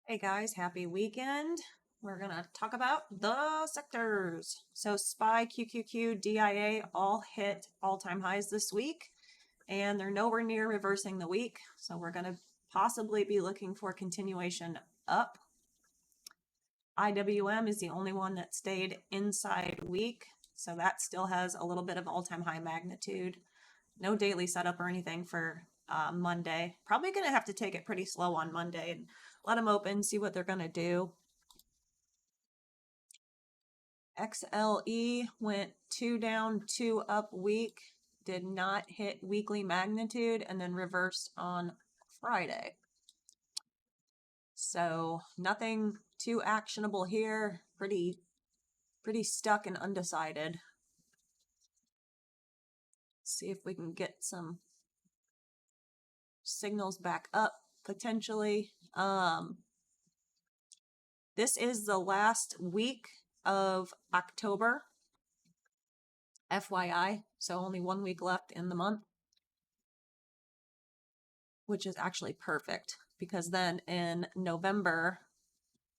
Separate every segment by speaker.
Speaker 1: Hey guys, happy weekend. We're going to talk about the sectors. So SPY, QQQ, DIA all hit all-time highs this week, and they're nowhere near reversing the week. So we're going to possibly be looking for continuation up. IWM is the only one that stayed inside week. So that still has a little bit of all-time high magnitude. No daily setup or anything for Monday. Probably going to have to take it pretty slow on Monday and let them open, see what they're going to do. XLE went 2 down, 2 up week, did not hit weekly magnitude, and then reversed on Friday. So nothing too actionable here. Pretty stuck and undecided. See if we can get some signals back up potentially. This is the last week of October, FYI, so only 1 week left in the month, which is actually perfect because then in November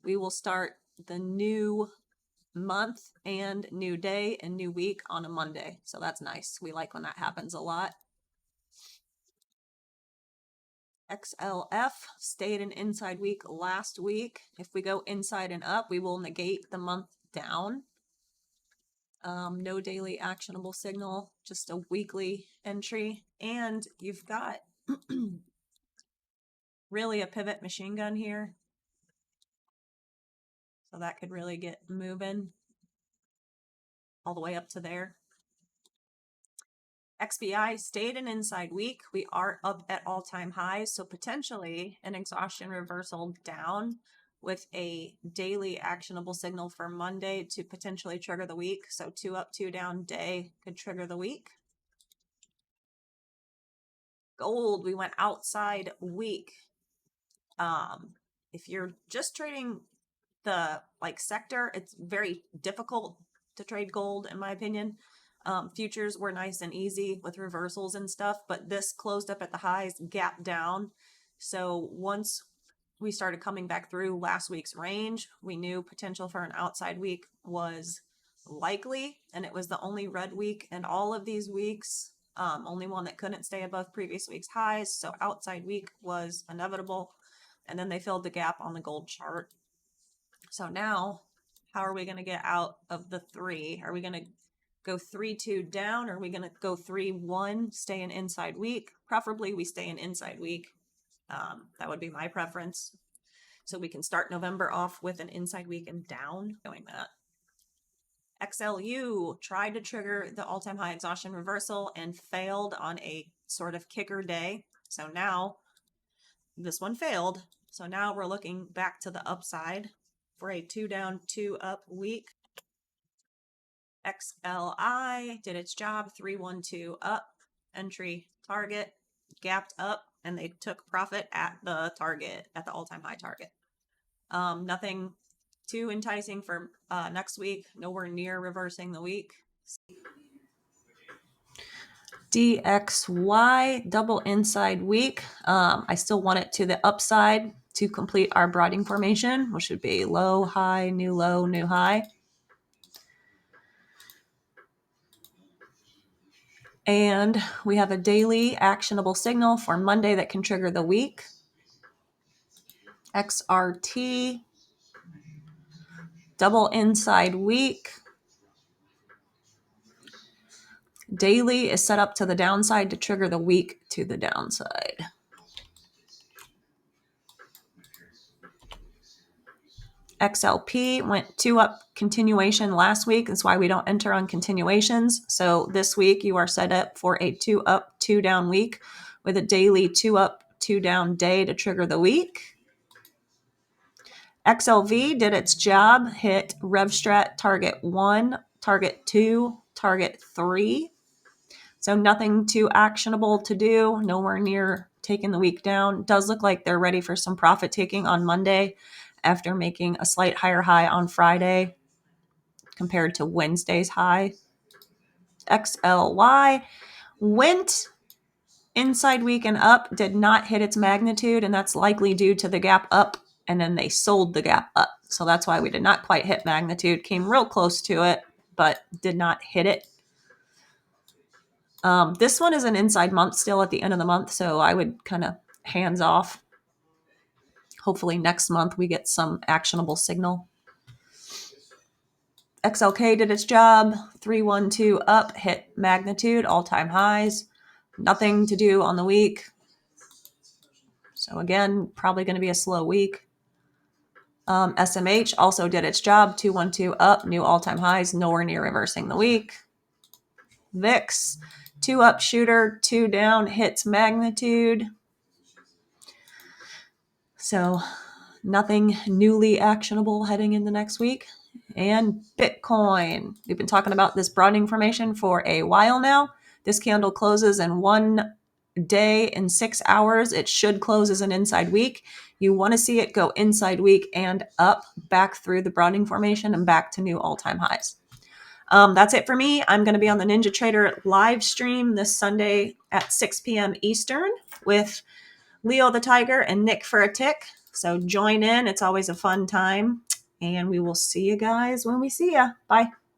Speaker 1: we will start the new month and new day and new week on a Monday. So that's nice. We like when that happens a lot. XLF stayed an inside week last week. If we go inside and up, we will negate the month down. No daily actionable signal, just a weekly entry. And you've got really a pivot machine gun here. So that could really get moving all the way up to there. XBI stayed an inside week. We are up at all-time highs, so potentially an exhaustion reversal down with a daily actionable signal for Monday to potentially trigger the week. So 2 up, 2 down day could trigger the week. Gold, we went outside week. If you're just trading the sector, it's very difficult to trade gold in my opinion. Futures were nice and easy with reversals and stuff, but this closed up at the highs, gap down. So once we started coming back through last week's range, we knew potential for an outside week was likely, and it was the only red week in all of these weeks. Only one that couldn't stay above previous week's highs, so outside week was inevitable. And then they filled the gap on the gold chart. So now, how are we going to get out of the 3? Are we going to go 3-2 down, or are we going to go 3-1, stay an inside week? Preferably we stay an inside week. That would be my preference. So we can start November off with an inside week and down, doing that. XLU tried to trigger the all-time high exhaustion reversal and failed on a sort of kicker day. So now this one failed. So now we're looking back to the upside for a 2 down, 2 up week. XLI did its job, 3-1-2 up, entry target, gapped up, and they took profit at the target, at the all-time high target. Nothing too enticing for next week, nowhere near reversing the week. DXY, double inside week. I still want it to the upside to complete our broadening formation, which would be low, high, new high. And we have a daily actionable signal for Monday that can trigger the week. XRT, double inside week. Daily is set up to the downside to trigger the week to the downside. XLP went 2 up continuation last week. That's why we don't enter on continuations. So this week you are set up for a 2 up, 2 down week with a daily 2 up, 2 down day to trigger the week. XLV did its job, hit RevStrat target 1, target 2, target 3. So nothing too actionable to do, nowhere near taking the week down. Does look like they're ready for some profit taking on Monday after making a slight higher high on Friday compared to Wednesday's high. XLY went inside week and up, did not hit its magnitude, and that's likely due to the gap up and then they sold the gap up. So that's why we did not quite hit magnitude. Came real close to it, but did not hit it. This one is an inside month still at the end of the month, so I would kind of hands off. Hopefully next month we get some actionable signal. XLK did its job. 312 up, hit magnitude, all-time highs. Nothing to do on the week. So again, probably going to be a slow week. SMH also did its job. 212 up, new all-time highs, nowhere near reversing the week. VIX, 2 up shooter, 2 down, hits magnitude. So nothing newly actionable heading into next week. And Bitcoin. We've been talking about this broadening formation for a while now. This candle closes in 1 day in 6 hours. It should close as an inside week. You want to see it go inside week and up back through the broadening formation and back to new all-time highs. That's it for me. I'm going to be on the Ninja Trader live stream this Sunday at 6 p.m. Eastern with Leo the Tiger and Nick for a Tick. So join in. It's always a fun time. And we will see you guys when we see ya. Bye.